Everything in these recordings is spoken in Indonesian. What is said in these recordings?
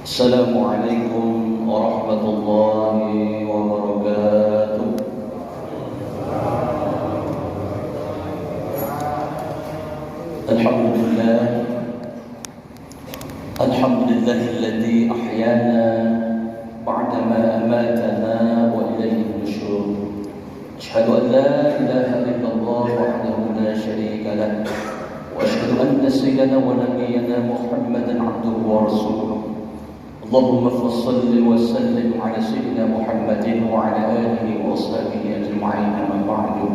Assalamualaikum warahmatullahi wabarakatuh. Alhamdulillah, alhamdulillahilladzi ahyana ba'dama amatana wa ilayhi nusyur. Asyhadu an la ilaha illallah wahdahu la syarika lah wa asyhadu anna sayyidana wa nabiyyana Muhammadan abduhu wa rasuluh. Allahumma salli wa sallim ala sayyidina Muhammadin wa ala alihi wa ashabihi ajma'in, amma ba'du.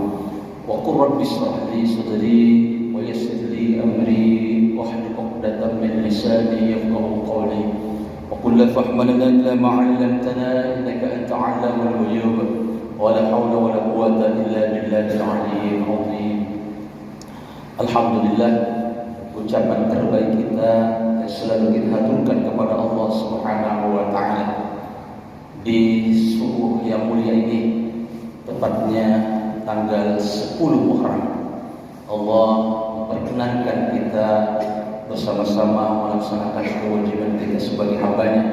Wa qur rabbi ishrah li sadri wa yassir li amri wahlul 'uqdatam min lisani yafqahu qawli. Wa qul la fahmana illa ma 'allamtana innaka anta 'allamul ghuyub. Wa la hawla wa la quwwata illa billahil 'aliyyil 'azim. Alhamdulillah, ucapan terbaik kita selalu kita haturkan kepada Allah Subhanahu wa taala di subuh yang mulia ini, tepatnya tanggal 10 Muharram. Allah memperkenankan kita bersama-sama melaksanakan kewajiban kita sebagai hamba-Nya,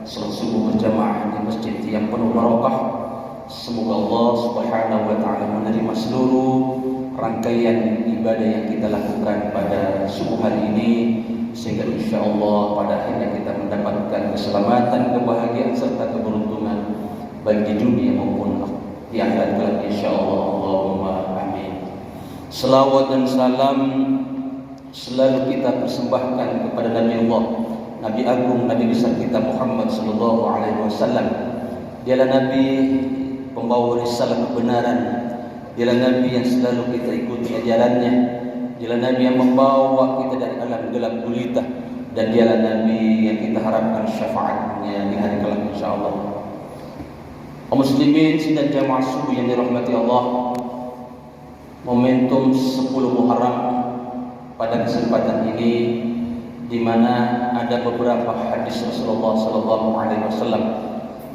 salat subuh berjamaah di masjid yang penuh barakah. Semoga Allah Subhanahu wa taala menerima seluruh rangkaian ibadah yang kita lakukan pada subuh hari ini, sehingga insyaAllah pada akhirnya kita mendapatkan keselamatan, kebahagiaan serta keberuntungan baik di dunia maupun di akhirat kelak insyaAllah. Allahumma amin. Selawat dan salam selalu kita persembahkan kepada Nabi Allah, Nabi Agung, Nabi besar kita Muhammad sallallahu alaihi wasallam. Dialah Nabi pembawa risalah kebenaran, dialah Nabi yang selalu kita ikuti ajarannya, dialah Nabi yang membawa kita dari alam gelap gulita, dan dialah Nabi yang kita harapkan syafaatnya di hari kelak insyaallah. Kaum muslimin sidang jamaah subuh yang dirahmati Allah, momentum 10 Muharram pada kesempatan ini, di mana ada beberapa hadis Rasulullah sallallahu alaihi wasallam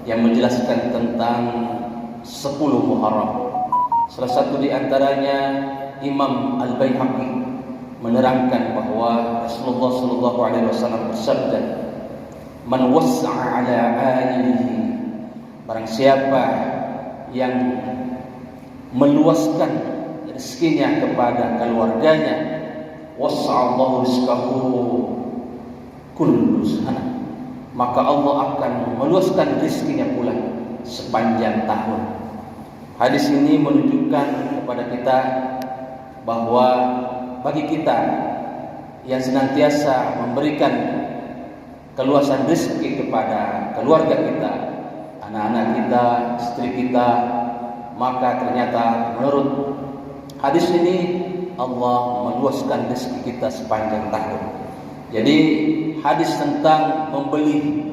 yang menjelaskan tentang 10 Muharram. Salah satu di antaranya Imam Al-Baihaqi menerangkan bahwa Rasulullah sallallahu alaihi wasallam bersabda, "Man wassa'a 'ala 'alihi," barang siapa yang meluaskan rezekinya kepada keluarganya, wassa'allahu rizqahu kullu sana, maka Allah akan meluaskan rezekinya pula sepanjang tahun. Hadis ini menunjukkan kepada kita bahwa bagi kita yang senantiasa memberikan keluasan rezeki kepada keluarga kita, anak-anak kita, istri kita, maka ternyata menurut hadis ini Allah meluaskan rezeki kita sepanjang tahun. Jadi hadis tentang membeli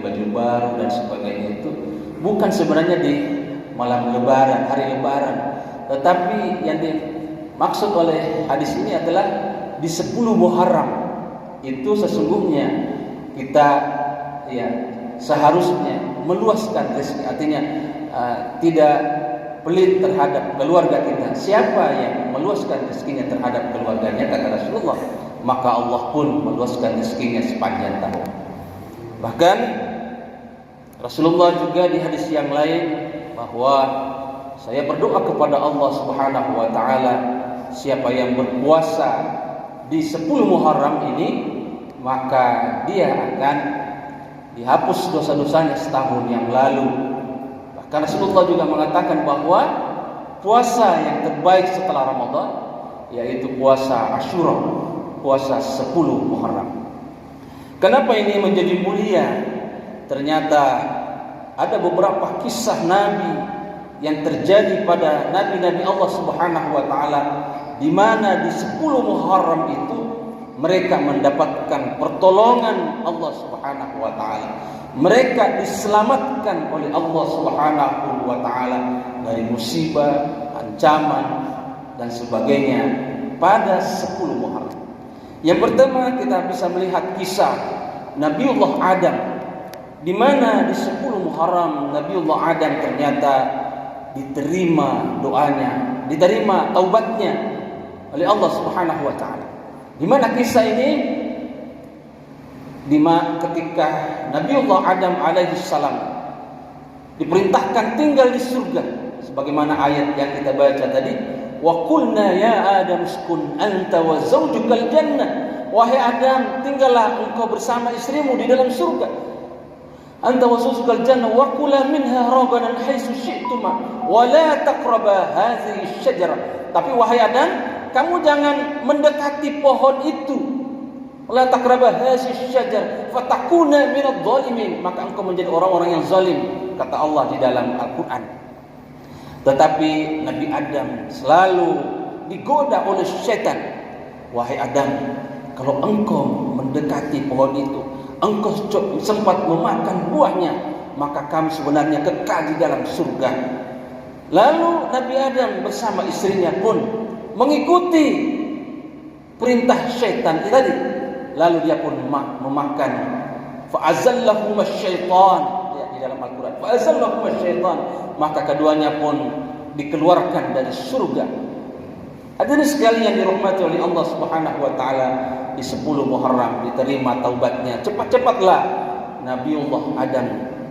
baju baru dan sebagainya itu bukan sebenarnya di malam lebaran, hari lebaran, tetapi yang dimaksud oleh hadis ini adalah di 10 Muharram itu sesungguhnya kita seharusnya meluaskan rezeki, artinya tidak pelit terhadap keluarga kita. Siapa yang meluaskan rezekinya terhadap keluarganya, kata Rasulullah, maka Allah pun meluaskan rezekinya sepanjang tahun. Bahkan Rasulullah juga di hadis yang lain bahwa saya berdoa kepada Allah Subhanahu wa taala, siapa yang berpuasa di 10 Muharram ini, maka dia akan dihapus dosa-dosanya setahun yang lalu. Bahkan Rasulullah juga mengatakan bahwa puasa yang terbaik setelah Ramadan yaitu puasa Asyura, puasa 10 Muharram. Kenapa ini menjadi mulia? Ternyata ada beberapa kisah Nabi yang terjadi pada Nabi-Nabi Allah Subhanahu wa taala, di mana di 10 Muharram itu mereka mendapatkan pertolongan Allah Subhanahu wa taala. Mereka diselamatkan oleh Allah Subhanahu wa taala dari musibah, ancaman dan sebagainya pada 10 Muharram. Yang pertama, kita bisa melihat kisah Nabiullah Adam, di mana di 10 Muharram Nabiullah Adam ternyata diterima doanya, diterima taubatnya oleh Allah Subhanahu wa taala. Di mana kisah ini ketika Nabiullah Adam alaihi salam diperintahkan tinggal di surga, sebagaimana ayat yang kita baca tadi, wa qulna ya Adam uskun anta wa zawjukal jannah, wahai Adam, tinggallah engkau bersama istrimu di dalam surga, anta wa zawjukal jannah wa kula minha ragadan haitsu syi'tuma wa la taqraba hadhihi syajarah, tapi wahai Adam, kamu jangan mendekati pohon itu, la taqraba hadhihi syajarah fatakuna minadh dhalimin, maka engkau menjadi orang-orang yang zalim, kata Allah di dalam Al-Qur'an. Tetapi Nabi Adam selalu digoda oleh syaitan. Wahai Adam, kalau engkau mendekati pohon itu, engkau sempat memakan buahnya, maka kamu sebenarnya kekal di dalam surga. Lalu Nabi Adam bersama istrinya pun mengikuti perintah syaitan tadi. Lalu dia pun memakan. Fa'azallahuma syaitan, di dalam Al-Quran, fa'azallahuma syaitan, maka keduanya pun dikeluarkan dari surga. Hadirin sekalian dirahmati oleh Allah Subhanahu wa taala, di 10 Muharram diterima taubatnya. Cepat-cepatlah Nabiullah Adam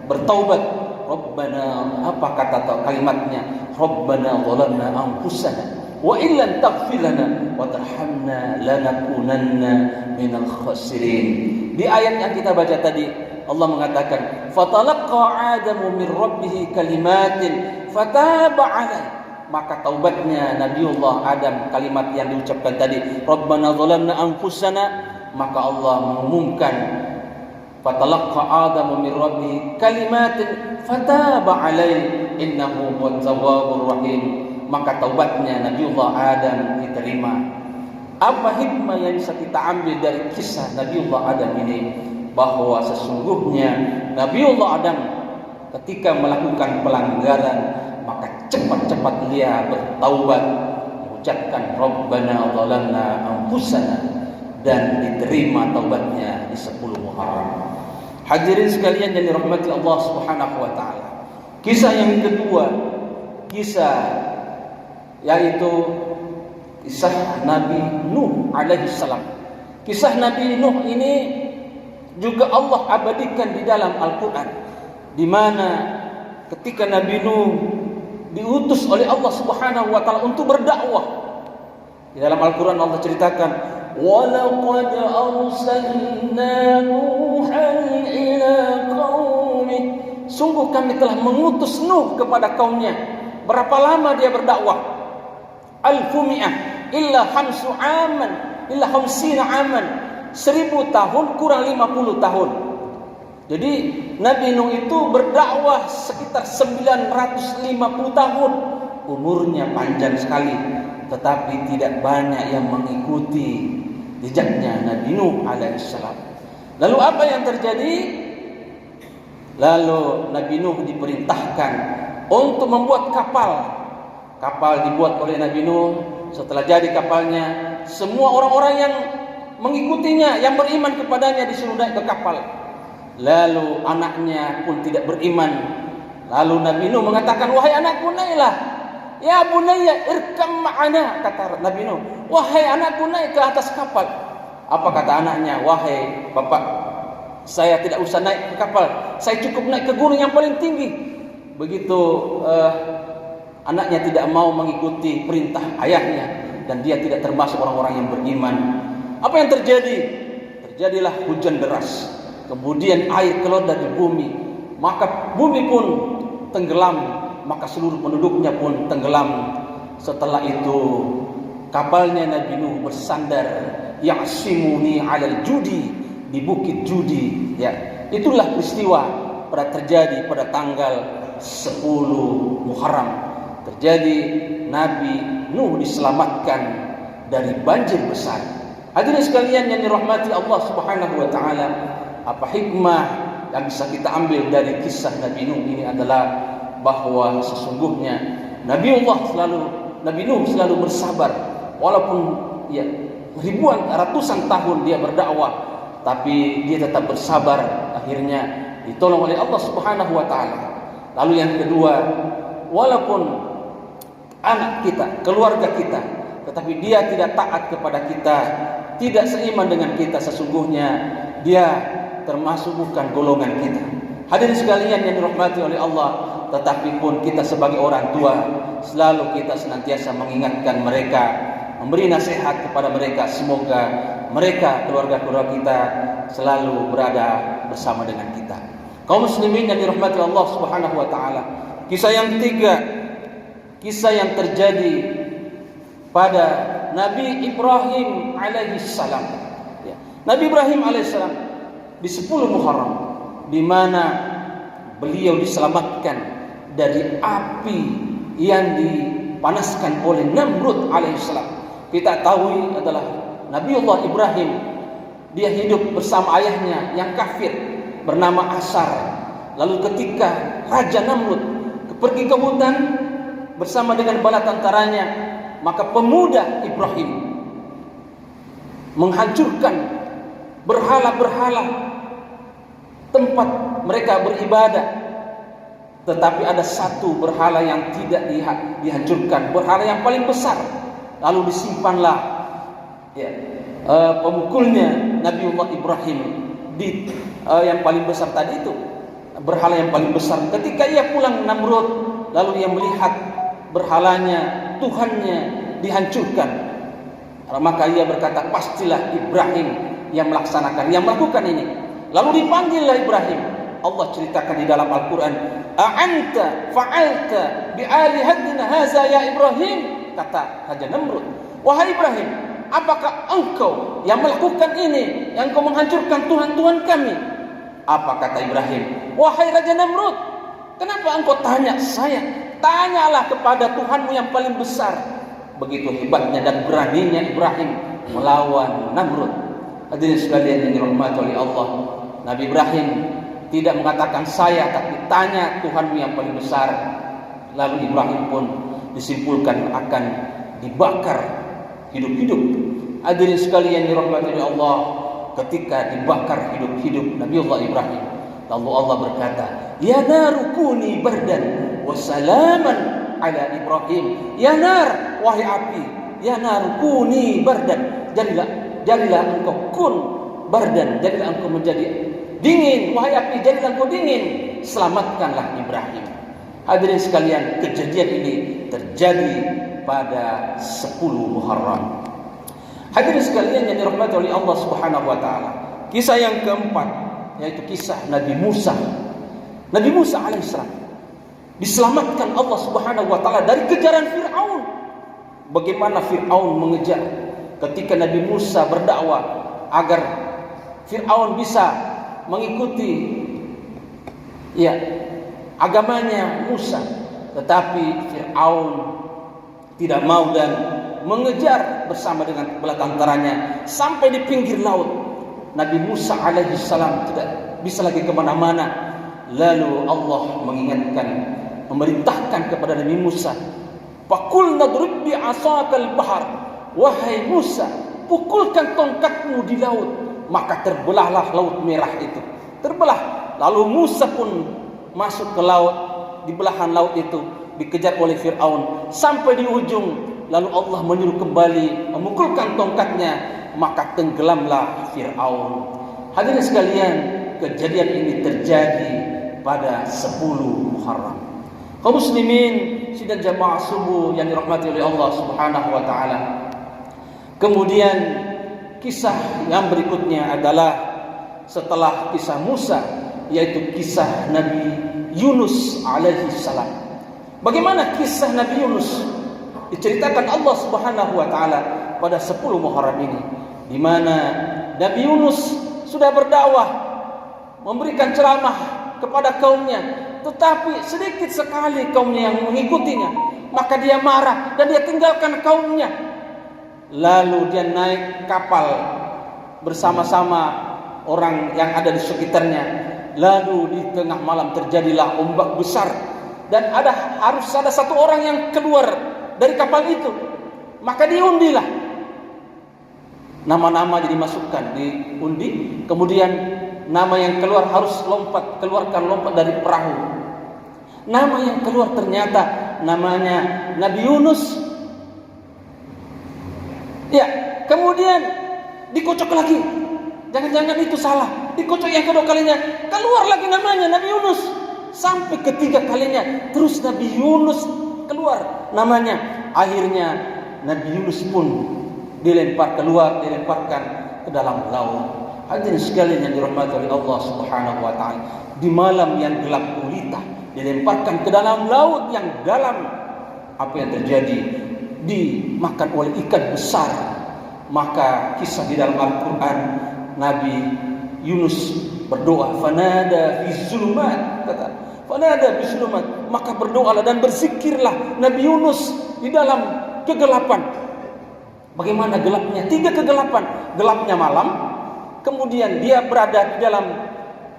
bertaubat. Rabbana, apa kata kalimatnya? Rabbana zalamna anfusana wa illam taghfir lana wa tarhamna lanakunanna minal khasirin. Di ayat yang kita baca tadi, Allah mengatakan, "Fatalaqqa Adamu min rabbih kalimatin fataba alaihi." Maka taubatnya Nabiullah Adam, kalimat yang diucapkan tadi, Rabbana zalamna anfusana, maka Allah mengumumkan, "Fatalaqqa Adamu min rabbih kalimatin fataba alaihi innahu huwat tawwabur rahim." Maka taubatnya Nabiullah Adam diterima. Apa hikmah yang bisa kita ambil dari kisah Nabiullah Adam ini? Bahwa sesungguhnya Nabiullah Adam ketika melakukan pelanggaran, maka cepat-cepat dia bertaubat, mengucapkan Rabbana zalamna anfusana, dan diterima taubatnya di 10 Muharram. Hadirin sekalian yang dirahmati Allah Subhanahu wa taala. Kisah yang kedua, yaitu kisah Nabi Nuh alaihi salam. Kisah Nabi Nuh ini juga Allah abadikan di dalam Al-Quran, di mana ketika Nabi Nuh diutus oleh Allah Subhanahu wa taala untuk berdakwah. Di dalam Al-Quran Allah ceritakan, "Wa laqad arsalna Nuhan ila qaumih." Sungguh kami telah mengutus Nuh kepada kaumnya. Berapa lama dia berdakwah? Alfumi'ah illa khamsu aman illa khamsina aman, 1000 tahun kurang 50 tahun. Jadi Nabi Nuh itu berdakwah sekitar 950 tahun. Umurnya panjang sekali, tetapi tidak banyak yang mengikuti jejaknya Nabi Nuh alaihissalam. Lalu apa yang terjadi? Lalu Nabi Nuh diperintahkan untuk membuat kapal. Kapal dibuat oleh Nabi Nuh. Setelah jadi kapalnya, semua orang-orang yang mengikutinya, yang beriman kepadanya, disuruh naik ke kapal. Lalu anaknya pun tidak beriman. Lalu Nabi Nuh mengatakan, "Wahai anakku, naiklah. Ya bunayya irkam ma'ana," kata Nabi Nuh. "Wahai anakku, naik ke atas kapal." Apa kata anaknya? "Wahai bapak, saya tidak usah naik ke kapal. Saya cukup naik ke gunung yang paling tinggi." Begitu anaknya tidak mau mengikuti perintah ayahnya, dan dia tidak termasuk orang-orang yang beriman. Apa yang terjadi? Terjadilah hujan deras. Kemudian air keluar dari bumi. Maka bumi pun tenggelam. Maka seluruh penduduknya pun tenggelam. Setelah itu kapalnya Nabi Nuh bersandar, Ya'simuni 'alal judi, di bukit Judi. Ya, itulah peristiwa terjadi pada tanggal 10 Muharram. Terjadi Nabi Nuh diselamatkan dari banjir besar. Hadirin sekalian yang dirahmati Allah Subhanahu wa taala, apa hikmah yang bisa kita ambil dari kisah Nabi Nuh ini adalah bahwa sesungguhnya Nabi Nuh selalu bersabar, walaupun ya ratusan tahun dia berdakwah, tapi dia tetap bersabar. Akhirnya ditolong oleh Allah Subhanahu wa taala. Lalu yang kedua, walaupun anak kita, keluarga kita, tetapi dia tidak taat kepada kita, tidak seiman dengan kita, sesungguhnya dia termasuk bukan golongan kita. Hadirin sekalian yang dirahmati oleh Allah, tetapi pun kita sebagai orang tua selalu kita senantiasa mengingatkan mereka, memberi nasihat kepada mereka, semoga mereka, keluarga-keluarga kita selalu berada bersama dengan kita. Kaum muslimin yang dirahmati Allah Subhanahu wa taala. Kisah yang ketiga, kisah yang terjadi pada Nabi Ibrahim alaihissalam. Ya. Nabi Ibrahim alaihissalam di 10 Muharram, di mana beliau diselamatkan dari api yang dipanaskan oleh Namrud alaihissalam. Kita tahu adalah Nabiullah Ibrahim, dia hidup bersama ayahnya yang kafir bernama Asar. Lalu ketika Raja Namrud pergi ke hutan bersama dengan bala tentaranya, maka pemuda Ibrahim menghancurkan berhala-berhala tempat mereka beribadah. Tetapi ada satu berhala yang tidak dihancurkan, berhala yang paling besar. Lalu disimpanlah pemukulnya Nabiullah Ibrahim di yang paling besar tadi itu, berhala yang paling besar. Ketika ia pulang Namrud, lalu ia melihat berhalanya, Tuhannya dihancurkan, maka ia berkata, pastilah Ibrahim yang melakukan ini. Lalu dipanggillah Ibrahim. Allah ceritakan di dalam Al-Quran, a'anta fa'alta bi'alihatina haza ya Ibrahim. Kata Raja Namrud, wahai Ibrahim, apakah engkau yang melakukan ini, yang kau menghancurkan Tuhan-Tuhan kami? Apa kata Ibrahim? Wahai Raja Namrud, kenapa engkau tanya saya? Tanyalah kepada Tuhanmu yang paling besar. Begitu hebatnya dan beraninya Ibrahim melawan Namrud. Hadirin sekalian yang dirahmati oleh Allah, Nabi Ibrahim tidak mengatakan saya, tapi tanya Tuhanmu yang paling besar. Lalu Ibrahim pun disimpulkan akan dibakar hidup-hidup. Hadirin sekalian yang dirahmati oleh Allah, ketika dibakar hidup-hidup Nabiullah Ibrahim, lalu Allah berkata, ya naru kuni bardan wa salaman ala Ibrahim. Ya nar, wahai api, ya naru kuni bardan, jadilah engkau kun bardan, jadilah engkau menjadi dingin. Wahai api, jadilah engkau dingin, selamatkanlah Ibrahim. Hadirin sekalian, kejadian ini terjadi pada 10 Muharram. Hadirin sekalian yang dirahmati oleh Allah Subhanahu wa taala. Kisah yang keempat yaitu kisah Nabi Musa. Nabi Musa alaihissalam diselamatkan Allah Subhanahu wa taala dari kejaran Firaun. Bagaimana Firaun mengejar ketika Nabi Musa berdakwah agar Firaun bisa mengikuti agamanya Musa, tetapi Firaun tidak mau dan mengejar bersama dengan bala tentaranya sampai di pinggir laut. Nabi Musa alaihissalam tidak bisa lagi kemana-mana. Lalu Allah mengingatkan, memerintahkan kepada Nabi Musa, "Faqul nadrib bi 'asakal bahr." Wahai Musa, pukulkan tongkatmu di laut. Maka terbelahlah laut merah itu. Terbelah. Lalu Musa pun masuk ke laut, di belahan laut itu dikejar oleh Firaun sampai di ujung. Lalu Allah menyuruh kembali memukulkan tongkatnya, maka tenggelamlah Firaun. Hadirin sekalian, kejadian ini terjadi pada 10 Muharram. Kaum muslimin sidang jamaah subuh yang dirahmati oleh Allah Subhanahu wa taala. Kemudian kisah yang berikutnya adalah setelah kisah Musa, yaitu kisah Nabi Yunus alaihi salam. Bagaimana kisah Nabi Yunus? Diceritakan Allah Subhanahu wa taala pada 10 Muharram ini, di mana Nabi Yunus sudah berdakwah, memberikan ceramah kepada kaumnya, tetapi sedikit sekali kaumnya yang mengikutinya. Maka dia marah dan dia tinggalkan kaumnya. Lalu dia naik kapal bersama-sama orang yang ada di sekitarnya. Lalu di tengah malam terjadilah ombak besar, dan harus ada satu orang yang keluar dari kapal itu. Maka diundilah, nama-nama jadi masukkan, diundi. Kemudian nama yang keluar harus lompat dari perahu. Nama yang keluar ternyata namanya Nabi Yunus. Ya, kemudian dikocok lagi. Jangan-jangan itu salah. Dikocok yang kedua kalinya, keluar lagi namanya Nabi Yunus. Sampai ketiga kalinya, terus Nabi Yunus keluar namanya. Akhirnya Nabi Yunus pun dilemparkan ke dalam laut. Hadirin sekalian yang dirahmati oleh Allah Subhanahu wa taala, di malam yang gelap gulita dilemparkan ke dalam laut yang dalam. Apa yang terjadi? Dimakan oleh ikan besar. Maka kisah di dalam Al-Quran, Nabi Yunus berdoa, fanada fi zulumat, kata fanada fi zulumat, maka berdoalah dan berzikirlah Nabi Yunus di dalam kegelapan. Bagaimana gelapnya? 3 kegelapan. Gelapnya malam, kemudian dia berada di dalam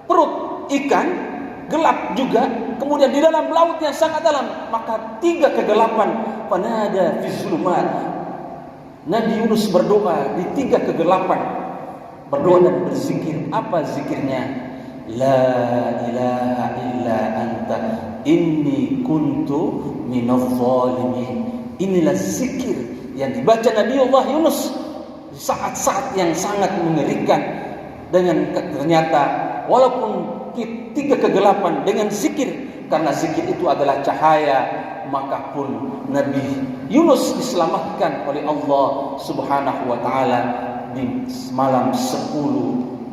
perut ikan, gelap juga, kemudian di dalam laut yang sangat dalam. Maka 3 kegelapan. Fanada fi zulumat. Nabi Yunus berdoa di 3 kegelapan. Berdoa dan berzikir. Apa zikirnya? La ilaha illa anta inni kuntu minadh dhalimin. Inilah zikir yang dibaca Nabi Allah Yunus di saat-saat yang sangat mengerikan. Dengan ternyata walaupun 3 kegelapan, dengan zikir, karena zikir itu adalah cahaya, maka pun Nabi Yunus diselamatkan oleh Allah Subhanahu wa taala di malam 10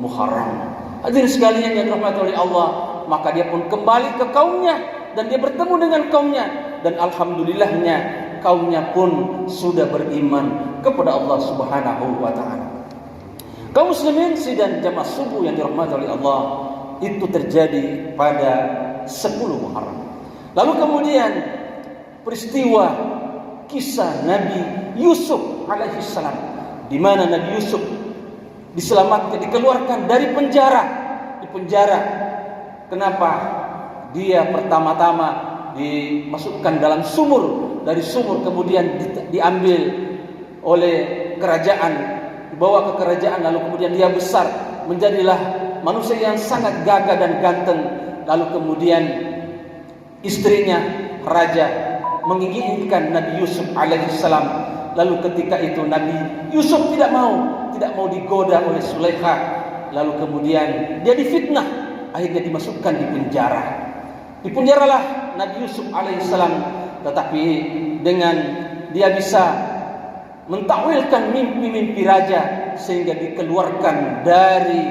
Muharram. Hadirin sekalian yang dirahmati oleh Allah, maka dia pun kembali ke kaumnya dan dia bertemu dengan kaumnya, dan alhamdulillahnya kaumnya pun sudah beriman kepada Allah Subhanahu wa taala. Kaum muslimin sidang jamaah subuh yang dirahmati oleh Allah, itu terjadi pada 10 Muharram. Lalu kemudian peristiwa kisah Nabi Yusuf alaihissalam, di mana Nabi Yusuf diselamatkan, dikeluarkan dari penjara. Di penjara, kenapa? Dia pertama-tama dimasukkan dalam sumur, dari sumur kemudian diambil oleh kerajaan, dibawa ke kerajaan, lalu kemudian dia besar, menjadilah manusia yang sangat gagah dan ganteng. Lalu kemudian istrinya raja menginginkan Nabi Yusuf alaihissalam. Lalu ketika itu Nabi Yusuf tidak mau digoda oleh Sulaikha. Lalu kemudian dia difitnah, akhirnya dimasukkan di penjara. Dipenjaralah Nabi Yusuf alaihissalam, tetapi dengan dia bisa mentakwilkan mimpi-mimpi raja sehingga dikeluarkan dari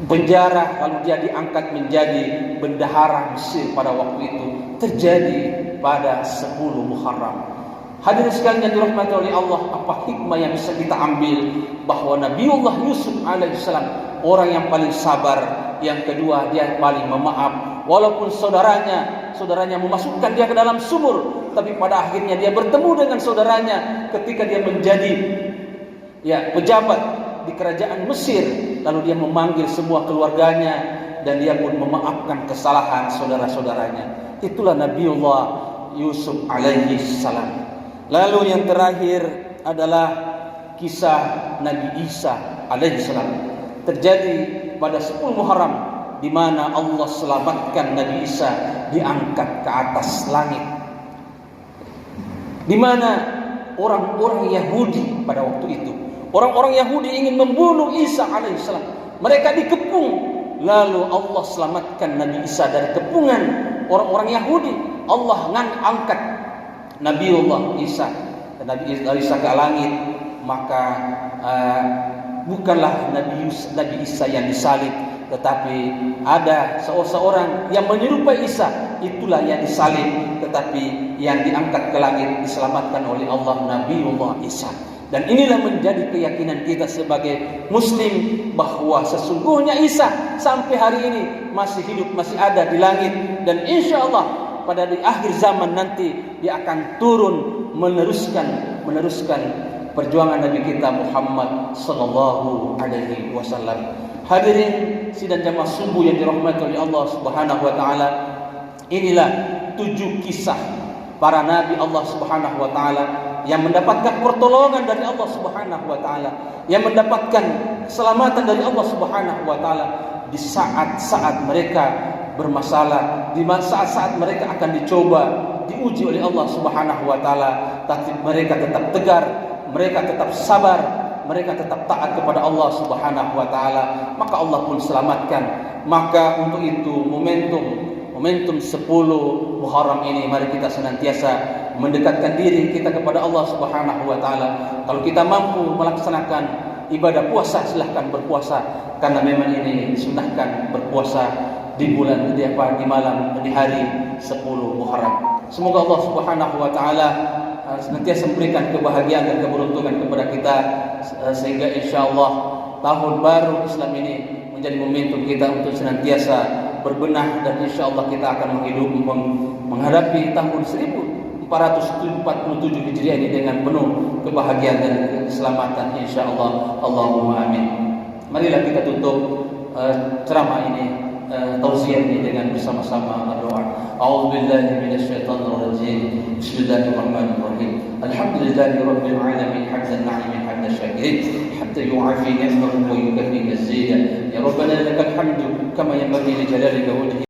penjara, lalu dia diangkat menjadi bendahara Mesir pada waktu itu. Terjadi pada 10 Muharram. Hadirin sekalian yang dirahmati oleh Allah, apa hikmah yang bisa kita ambil? Bahwa Nabiullah Yusuf alaihissalam orang yang paling sabar, yang kedua dia paling memaaf. Walaupun saudaranya memasukkan dia ke dalam sumur, tapi pada akhirnya dia bertemu dengan saudaranya ketika dia menjadi pejabat di kerajaan Mesir. Lalu dia memanggil semua keluarganya dan dia pun memaafkan kesalahan saudara-saudaranya. Itulah Nabiullah Yusuf alaihi salam. Lalu yang terakhir adalah kisah Nabi Isa alaihi salam. Terjadi pada 10 Muharram, di mana Allah selamatkan Nabi Isa, diangkat ke atas langit. Di mana orang-orang Yahudi pada waktu itu, orang-orang Yahudi ingin membunuh Isa alaihissalam. Mereka dikepung. Lalu Allah selamatkan Nabi Isa dari kepungan orang-orang Yahudi. Allah angkat Nabiullah Isa, Nabi Isa ke langit. Maka bukanlah Nabi Isa yang disalib, tetapi ada seorang yang menyerupai Isa, itulah yang disalib, tetapi yang diangkat ke langit diselamatkan oleh Allah, Nabiullah Isa. Dan inilah menjadi keyakinan kita sebagai Muslim, bahwa sesungguhnya Isa sampai hari ini masih hidup, masih ada di langit, dan insya Allah pada di akhir zaman nanti dia akan turun meneruskan perjuangan Nabi kita Muhammad sallallahu alaihi wasallam. Hadirin sidang jamaah subuh yang dirahmati oleh Allah Subhanahu wa taala, inilah 7 kisah para nabi Allah Subhanahu wa taala yang mendapatkan pertolongan dari Allah Subhanahu wa taala, yang mendapatkan keselamatan dari Allah Subhanahu wa taala di saat-saat mereka bermasalah, di saat-saat mereka akan dicoba, diuji oleh Allah Subhanahu wa taala, tapi mereka tetap tegar, mereka tetap sabar, mereka tetap taat kepada Allah Subhanahu wa taala, maka Allah pun selamatkan. Maka untuk itu momentum 10 Muharram ini mari kita senantiasa mendekatkan diri kita kepada Allah Subhanahu wa taala. Kalau kita mampu melaksanakan ibadah puasa, silahkan berpuasa, karena memang ini disunahkan berpuasa di bulan di malam di hari 10 Muharram. Semoga Allah Subhanahu wa taala senantiasa memberikan kebahagiaan dan keberuntungan kepada kita, sehingga insyaallah tahun baru Islam ini menjadi momentum kita untuk senantiasa berbenah, dan insyaallah kita akan menghadapi tahun 1447 Hijriah ini dengan penuh kebahagiaan dan keselamatan insyaallah. Allahumma amin. Marilah kita tutup ceramah ini, tausiah ini dengan bersama-sama berdoa. A'udzubillahi minasyaitonir rajim. Bismillahirrahmanirrahim. Alhamdulillahirabbil alamin hamdan na'iman hamdan syakirin hatta yu'afi ni'mahu wa yukafi mazida. Ya rabbana lakal hamdu kama yanbaghi li jalalika wajhika